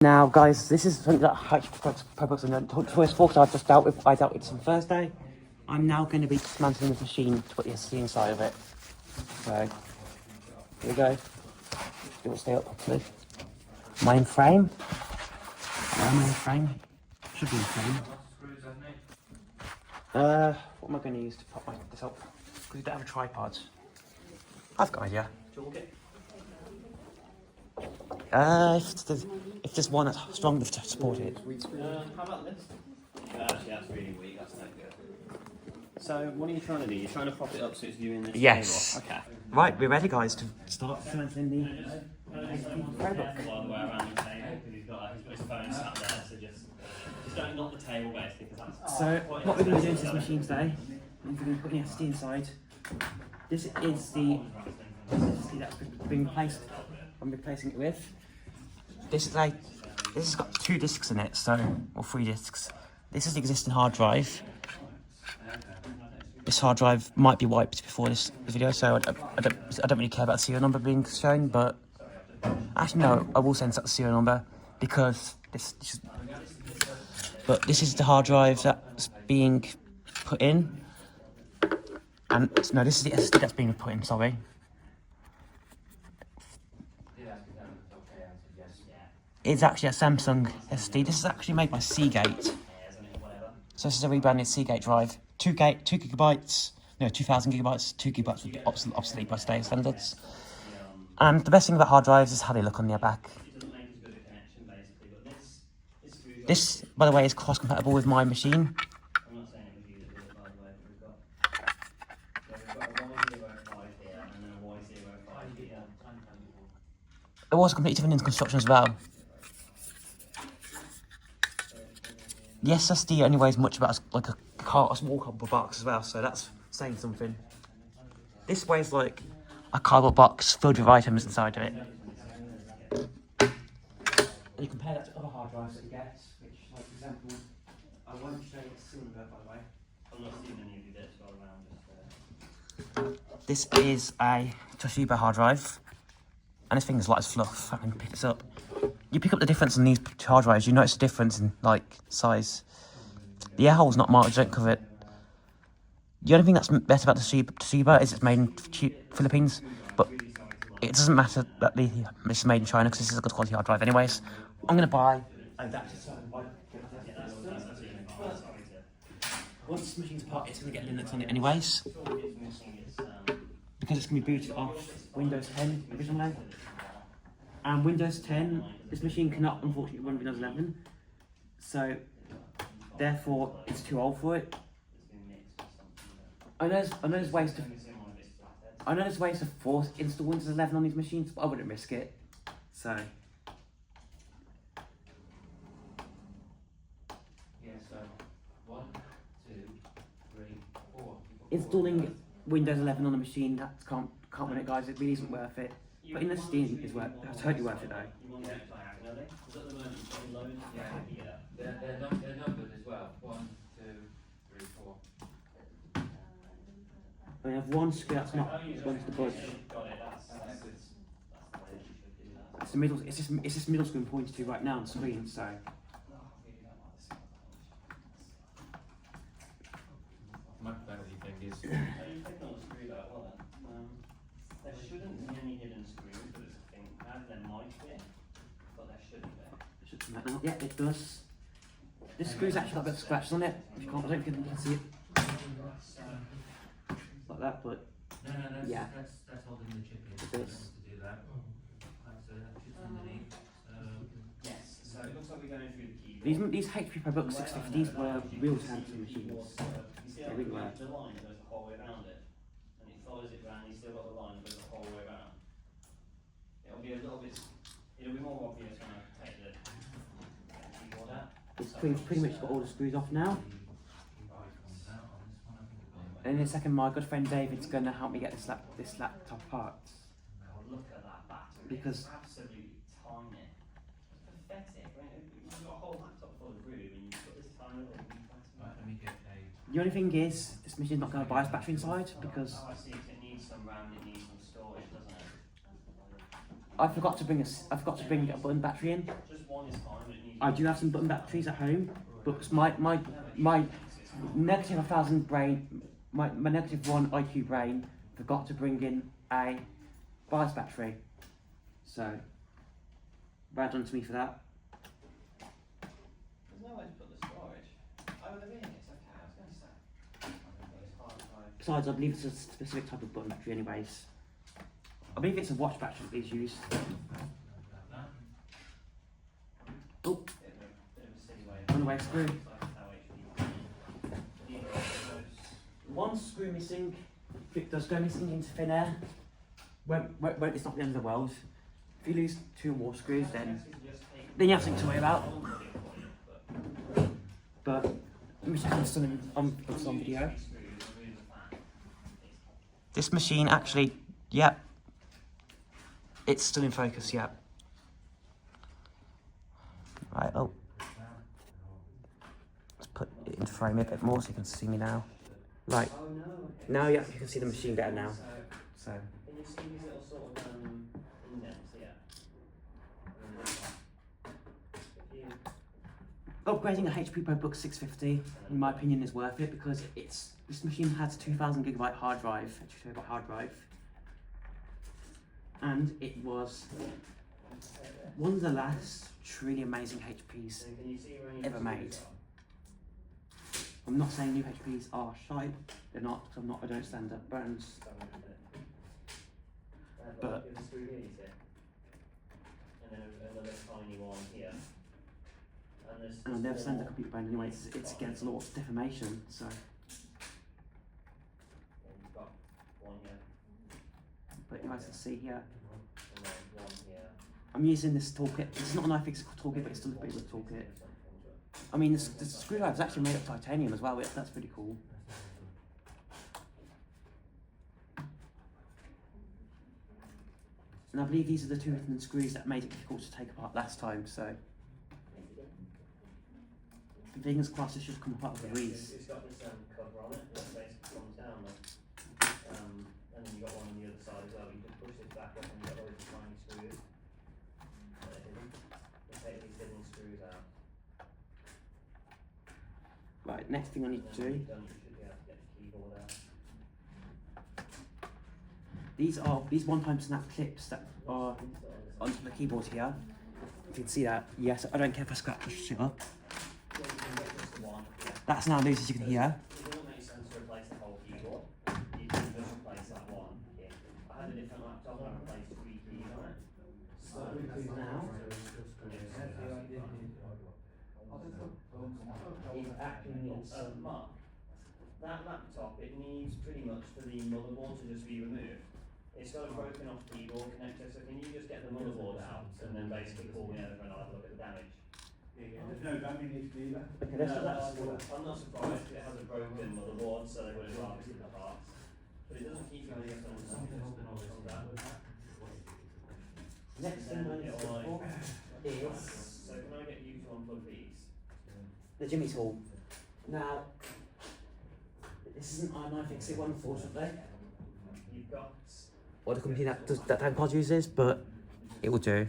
Now, guys, this is something that HP Pavilion and Toys 4 I just dealt with. I dealt with this on Thursday. I'm now going to be dismantling this machine to put the SSD inside of it. So, here we go. It will stay up properly. Mainframe. Mainframe. Should be in frame. What am I going to use to pop this up? Because we don't have a tripod. I've got an idea. If there's one that's strong enough to support it. How about this? Actually, that's really weak. That's no good. So, what are you trying to do? You're trying to prop it up so it's viewing this Yes. table? Okay. Right, we're ready, guys, to start dismantling the HP Pavilion. All the way around the table because he's got his phone sat there. So just don't knock the table basically. Because that's So, what we're going to do with this machine today is we're going to put the SSD inside. This is the SSD that's been replaced. I'm replacing it with. This has got 2 discs in it, or 3 discs. This is the existing hard drive. This hard drive might be wiped before this video, so I don't really care about the serial number being shown, but actually no, I will send the serial number because this is the hard drive that's being put in, and no, this is the SSD that's being put in. Sorry. It's actually a Samsung SSD. This is actually made by Seagate. So this is a rebranded Seagate drive. 2 gigabytes, no, 2,000 gigabytes. 2 gigabytes would be obsolete by today's standards. And the best thing about hard drives is how they look on their back. This, by the way, is cross-compatible with my machine. It was completely different in construction as well. The SSD only weighs much about like a small cardboard box as well, so that's saying something. This weighs like a cardboard box filled with items inside of it. And you compare that to other hard drives that you get, which, like, for example, I won't show you the cylinder, by the way. I'm not seeing any of you bits all around. This is a Toshiba hard drive, and this thing is light as fluff. I can pick this up. You pick up the difference in these hard drives, you notice the difference in, like, size. The air hole's not marked, don't cover it. The only thing that's better about the Toshiba is it's made in Philippines, but it doesn't matter that it's made in China because this is a good quality hard drive anyways. I'm going to buy an adapter so I can buy. Once this machine's apart, it's going to get Linux on it anyways, because it's going to be booted off Windows 10 originally. And Windows 10, this machine cannot unfortunately run Windows 11, so therefore it's too old for it. I know there's ways to force install Windows 11 on these machines, but I wouldn't risk it. So yeah, so 1, 2, 3, 4. installing Windows 11 on a machine that can't run it, guys. It really isn't worth it. But in the Steam is totally worth it though. They're numbered as well. 1, 2, 3, 4. I have one screw that's not wants to budge. It's the middle. It's this middle screen pointed to right now on the screen. So Microphone thing is. There shouldn't be any hidden screws, but it's a ThinkPad. There might be, but there shouldn't be. yeah, it does. This screw's actually got a bit of scratches on it. If you can't, I don't think you can see it like that, but No, yeah, that's holding the chip in. it does. To do that. So that chip's underneath. Yes, so it looks like we're going through the keyboard. These HP Pavilion 650s were real Samsung machines. You see how They really were. the line goes the whole way around it, and it follows it round. You still got the line that goes the whole way around. It'll be a little bit. It'll be more obvious when I take the keyboard out. It's pretty much got all the screws off now. And in a second, my good friend David's going to help me get this laptop apart. God, look at that battery. Because it's absolutely tiny. It's pathetic. I mean, you've got a whole laptop full of room, and you've got this tiny little battery. Right, let me get a. the only thing is, this machine's not going to buy us battery inside because Oh, I see. It needs some RAM. It needs some storage, doesn't it? I forgot to bring a button battery in. Just one. one is fine, but it needs. I do have some button batteries at home, but my negative 1000 brain, my negative 1 IQ brain forgot to bring in a bias battery. So, well done to me for that. There's no way to put the storage. Oh, there is. Okay, I was going to say. It's hard to find. Besides, I believe it's a specific type of button battery anyways. I believe it's a watch battery that is used. Oh, Bit of a silly way. on the way screw. It's like how HP. One screw missing. If it does go missing into thin air, it's not the end of the world. If you lose 2 more screws, then you have something to worry about. But let me check on some video. This machine actually, yep, it's still in focus, yep. Right, oh. Let's put it in frame a bit more so you can see me now. Right, now you can see the machine better now. So. Can you see these little sort of indents here? Upgrading a HP PowerBook 650, in my opinion, is worth it because this machine has 2000 gigabyte hard drive, and it was one of the last truly amazing HPs ever made. I'm not saying new HPs are shite, they're not, because I don't stand up brands. But and then another tiny one here. And I've never stand a computer brand anyway, it's against laws of defamation, so. You've got one here, But you guys can see here, and then one here. I'm using this toolkit. This is not an iFix toolkit, but it's still a pretty good toolkit. I mean, the screwdriver is actually made of titanium as well, that's pretty cool. And I believe these are the 2 hidden screws that made it difficult to take apart last time, so. Fingers crossed this should come apart with a breeze. It's got this cover on it, that basically comes down there. And then you've got one on the other side as well. You can push this back up and you've got loads of tiny screws. That are hidden. You take these hidden screws out. Right, next thing I need to do. You should be able to get the keyboard out. These are these one-time snap clips that are onto the keyboard here. If you can see that, yes, I don't care if I scratch or shit up. Yeah, you can get just one. Yeah. That's now loose, as you can hear. It doesn't make sense to replace the whole keyboard. You can just replace that one here. I had a different laptop and I replaced 3 keys on it. So What we do now is actually needs Mark, that laptop, it needs pretty much for the motherboard to just be removed. It's got a broken off keyboard connector, so can you just get the motherboard out and then basically pull me over and I'll have a look at the damage? No damage either. Okay, that's I'm not surprised, it has a broken motherboard, so they would have harvested the parts. But it doesn't keep going against on that. next thing I need to look for is So can I get you to unplug these? the Jimmy tool. Now, this isn't an iFixit one, unfortunately. You've got Or the company that TimePod uses, but it will do.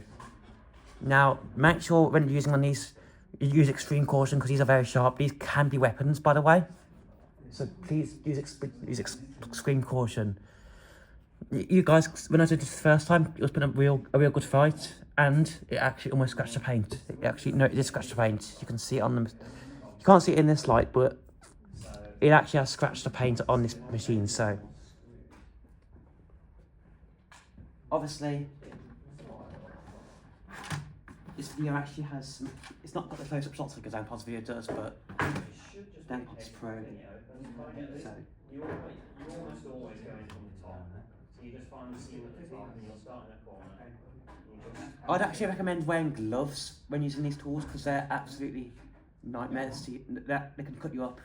Now, make sure when you're using one of these, you use extreme caution because these are very sharp. These can be weapons, by the way. So please use extreme caution. You guys, when I did this the first time, it was been a real good fight, and it actually almost scratched the paint. It did scratch the paint. You can see it on the. You can't see it in this light, but it actually has scratched the paint on this machine. So obviously, this video actually has. It's not got the close-up shots like a Danpod's video does, but Danpod's Pro. So. You almost always go in from the top. So you just find the seam at the top and you'll start in a corner. I'd actually recommend wearing gloves when using these tools because they're absolutely nightmares. They can cut you up,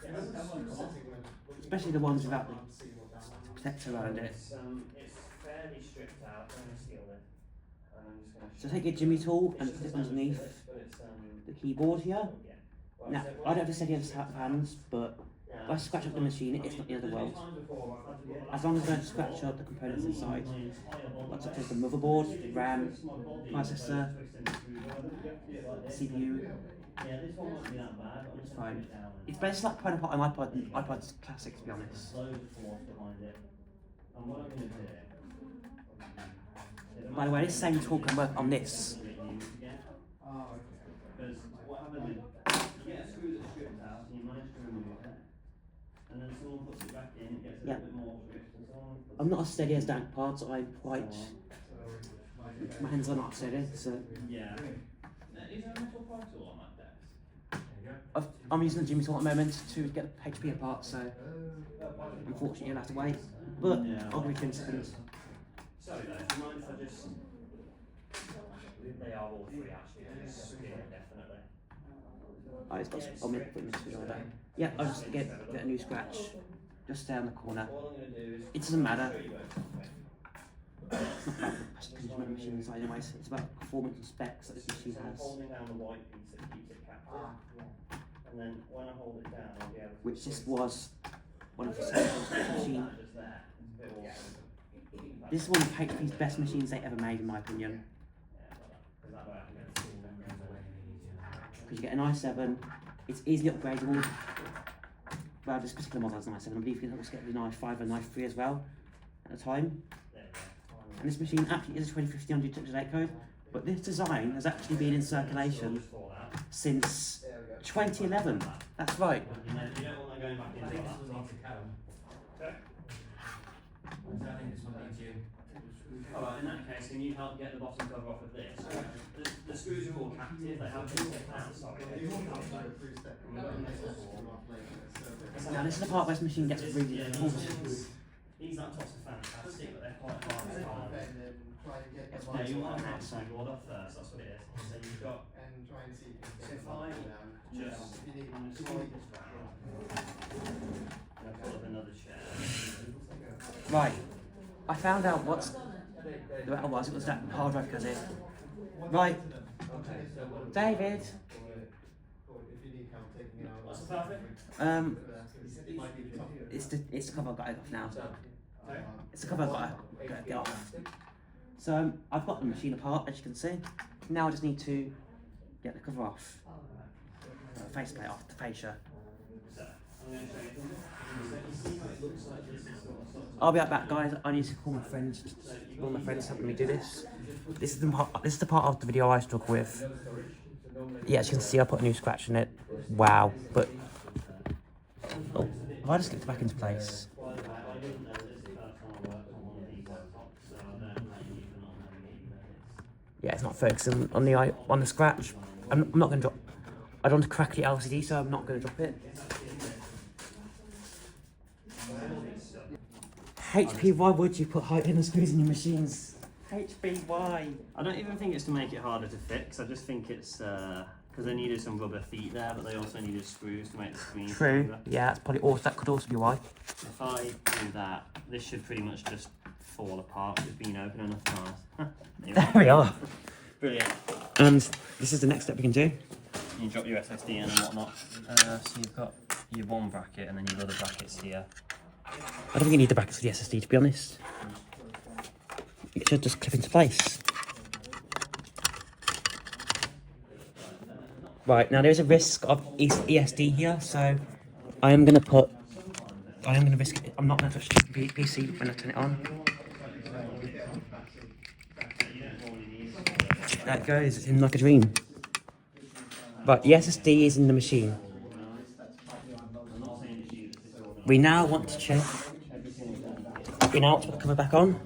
especially the ones without the protector around it. It's fairly stripped out. I'm going to steal it. And I'm just going to So take your Jimmy tool and put it underneath the keyboard here. Now, I don't have a steady hands, but If I scratch up the machine, it's not the end of the world. As long as I don't scratch up the components inside, like such as the motherboard, RAM, processor, CPU, Yeah, this one won't be that bad, but I'm it's just gonna fine. put it down and It's basically like putting apart an iPod's classic, to be honest. loads of force behind it. And what I'm gonna do is By the way, this same tool can work on this. because what happens is you get a screw that's stripped out and you manage to remove it, and then someone puts it back in, it gets a Yeah. little bit more stripped, and someone puts I'm not as steady as dank parts. I'm quite. My hands are not steady, so yeah. Is there a metal part tool on that desk? I'm using the Jimmy tool at the moment to get the HP apart. So unfortunately, you'll have to wait. But I'll give you 10 seconds. Sorry though, do you mind if I just... They are all three actually, yeah, definitely. Oh, it's got. I'll make it order. Yeah, I'll just get a new scratch. Just stay on the corner. All I'm going to do is... It doesn't matter. It's not about the consumer machine inside, anyways. It's about performance and specs that this machine I'm has. holding down the white piece that keeps it captive. And then when I hold it down, I'll be able to... Which this was one of the essentials of the machine. Just there. It's a bit awesome. This is one of HP's best machines they ever made, in my opinion. Because that way I can get the full memory. Because you get an i7, it's easily upgradable. Well, this particular model has an i7. I believe you can also get an i5 and i3 as well at the time. There we go. And this machine actually is a 2015 up-to-date code, but this design has actually been in circulation since 2011. That's right. You don't want that going back I into think that. this will need to come. Okay. I think this will need to. Alright, in that case, can you help get the bottom cover off of this? The screws are all captive, they have been taken out, sorry. Now this is the part where this machine gets really difficult. These laptops are fantastic, but they're quite hard to find. It's Yeah, you want to quite have the keyboard off first, that's what it is. So you've got, so if I just slide this round, and I've got another chair. Right, I found out what's the matter was. It was that hard drive because it. Right, David. What's the perfect? It's the cover I've got it off now. It's the cover I've got to get off. So I've got the machine apart, as you can see. Now I just need to get the cover off. The faceplate off, the fascia. I'm going to show you. So you see how it looks like this is sort of I'll be right back, guys. I need to call my friends. All my friends helping me do this. This is the part of the video I struggle with. Yeah, as you can see, I put a new scratch in it. Wow, but oh, if I just get it back into place. Yeah, it's not focusing on the scratch. I'm not going to drop. I don't want to crack the LCD, so I'm not going to drop it. HP, why would you put hidden screws in your machines? HP, why? I don't even think it's to make it harder to fix. I just think it's because they needed some rubber feet there, but they also needed screws to make the screen True. stronger. Yeah, that's probably also, that could also be why. If I do that, this should pretty much just fall apart. It's been open enough times. There we are. Brilliant. And this is the next step we can do. You drop your SSD in and whatnot. So you've got your one bracket and then your other brackets here. I don't think you need the brackets for the SSD, to be honest. It should just clip into place. Right, now there's a risk of ESD here, so I am going to risk it. I'm not going to touch the PC when I turn it on. There it goes, it's in like a dream. Right, the SSD is in the machine. We now want to check. We now want to put the cover back on.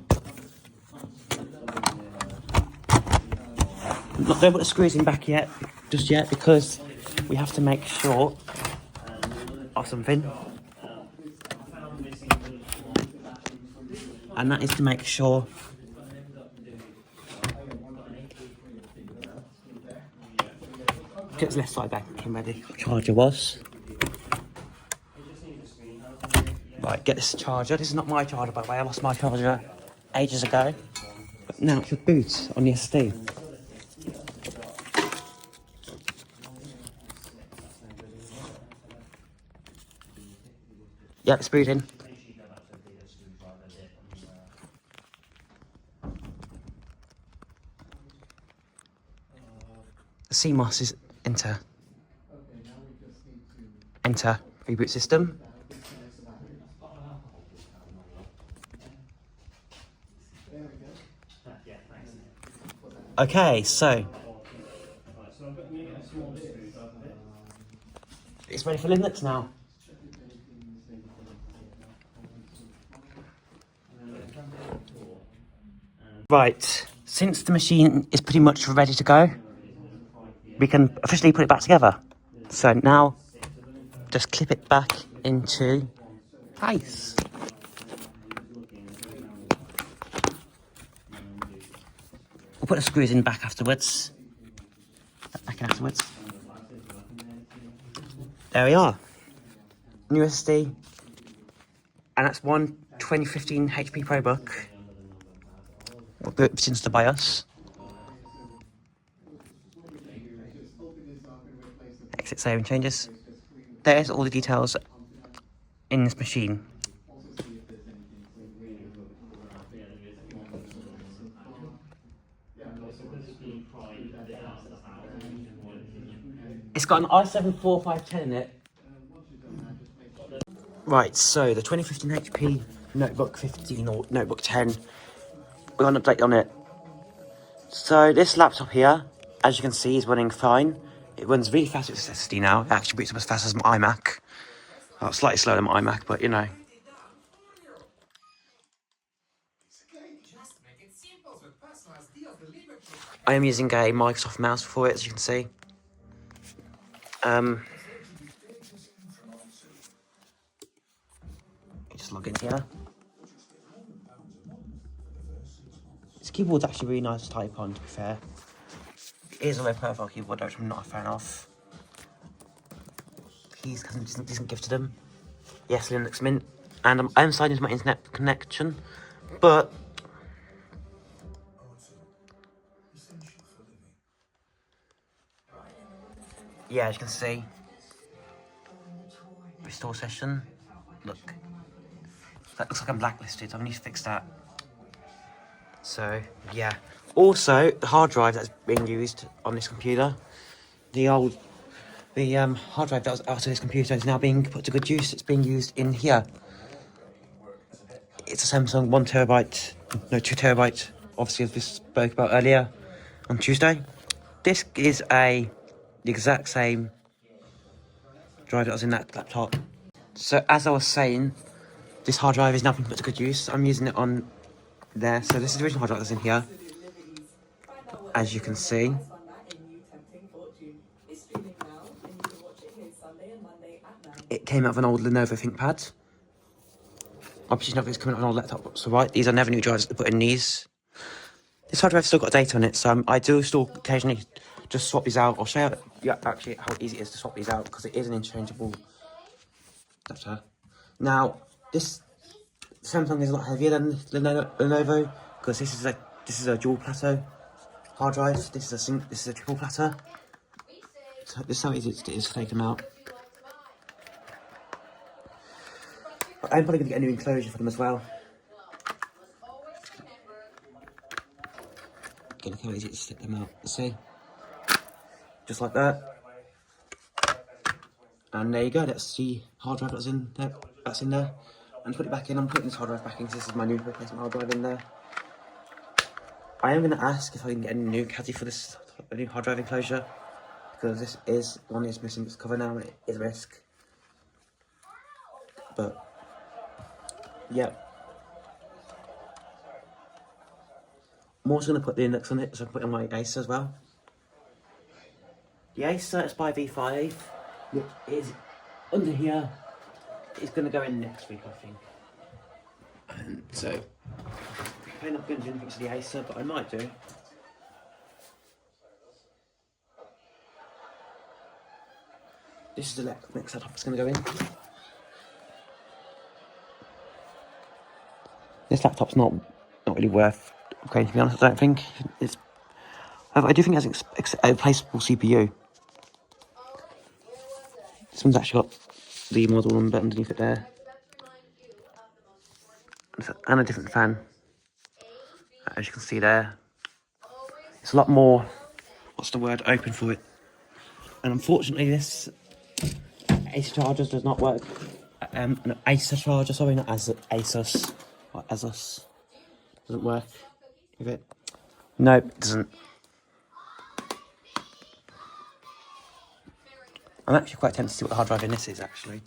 Don't put the screws in back yet, just yet, because we have to make sure of something. And that is to make sure get the left side back in where the charger was. Right, get this charger. This is not my charger, by the way. I lost my charger ages ago. But now it should boot on the SSD. Yeah, it's screwed in. Make sure you go back to a bigger screwdriver bit The CMOS is enter. Okay, now we just need to Enter. Reboot system. disconnect the battery. There we go. yeah, thanks. Okay, so Right, so I've got me a small screwdriver bit. it's ready for Linux now. And then I've done it before. Right, since the machine is pretty much ready to go, we can officially put it back together. So now, just clip it back into place. We'll put the screws in back afterwards. Back in afterwards. There we are. New SSD. And that's one 2015 HP ProBook. Which is the BIOS. Exit save and changes. There's all the details in this machine. It's got an i7-4510 in it. Right, so the 2015 HP Notebook 15 or Notebook 10, we got an update on it. So this laptop here, as you can see, is running fine. It runs really fast with SSD now. It actually boots up as fast as my iMac. Well, slightly slower than my iMac, but you know. I am using a Microsoft mouse for it, as you can see. Just log in here. This keyboard's actually really nice to type on, to be fair. It is a low profile keyboard, which I'm not a fan of. Keys doesn't give to them. Yes, Linux Mint. And I am signed into my internet connection, but yeah, as you can see, restore session. Look, that looks like I'm blacklisted. I need to fix that. So yeah. Also, the hard drive that's being used on this computer, the hard drive that was out of this computer is now being put to good use. It's being used in here. It's a Samsung 2 terabyte. Obviously, as we spoke about earlier on Tuesday. This is the exact same drive that was in that laptop. So as I was saying, this hard drive is now being put to good use. I'm using it on there. So this is the original hard drive that's in here, as you can see. It came out of an old Lenovo ThinkPad. Obviously, nothing's coming out of an old laptop, so right, these are never new drives to put in these. This hard drive's still got data on it, so I do still occasionally just swap these out. I'll show you actually how easy it is to swap these out, because it is an interchangeable adapter. Now, this Samsung is a lot heavier than Lenovo, because this is a dual platter hard drive. This is a triple platter. So this is how easy it is to take them out. But I'm probably going to get a new enclosure for them as well. Okay, look how easy it is to take them out. See? Just like that. And there you go, that's the hard drive that's in there. And to put it back in, I'm putting this hard drive back in, because this is my new replacement hard drive in there. I am going to ask if I can get a new caddy for this, a new hard drive enclosure, because this is one that's missing its cover now, and it is a risk. But yeah. I'm also going to put the index on it, so I put it on my Acer as well. The Acer is by V5, which is under here. It's going to go in next week, I think. And so, I'm not going to do anything to the Acer, but I might do. This is the next setup it's going to go in. This laptop's not really worth upgrading, to be honest. I don't think it's. I do think it has a replaceable CPU. This one's actually got the model number underneath it there. and a different fan, as you can see there. It's a lot more, what's the word, open for it. And unfortunately this Acer charger does not work. An Acer charger, sorry, not as Asus or Asus, doesn't work with it. Nope, it doesn't. I'm actually quite tempted to see what the hard drive in this is actually.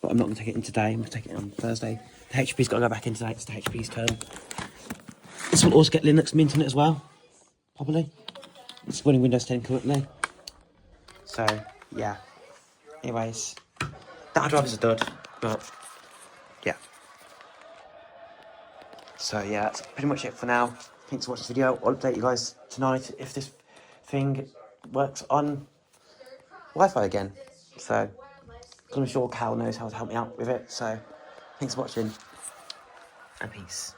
But I'm not going to take it in today, I'm going to take it on Thursday. The HP's got to go back in today, it's the HP's turn. This will also get Linux mint on it as well, probably. It's running Windows 10 currently. So, yeah. Anyways, that hard drive is a dud, but yeah. So yeah, that's pretty much it for now. Thanks for watching this video. I'll update you guys tonight if this thing works on Wi-Fi again. So, because I'm sure Cal knows how to help me out with it. So, thanks for watching, and peace.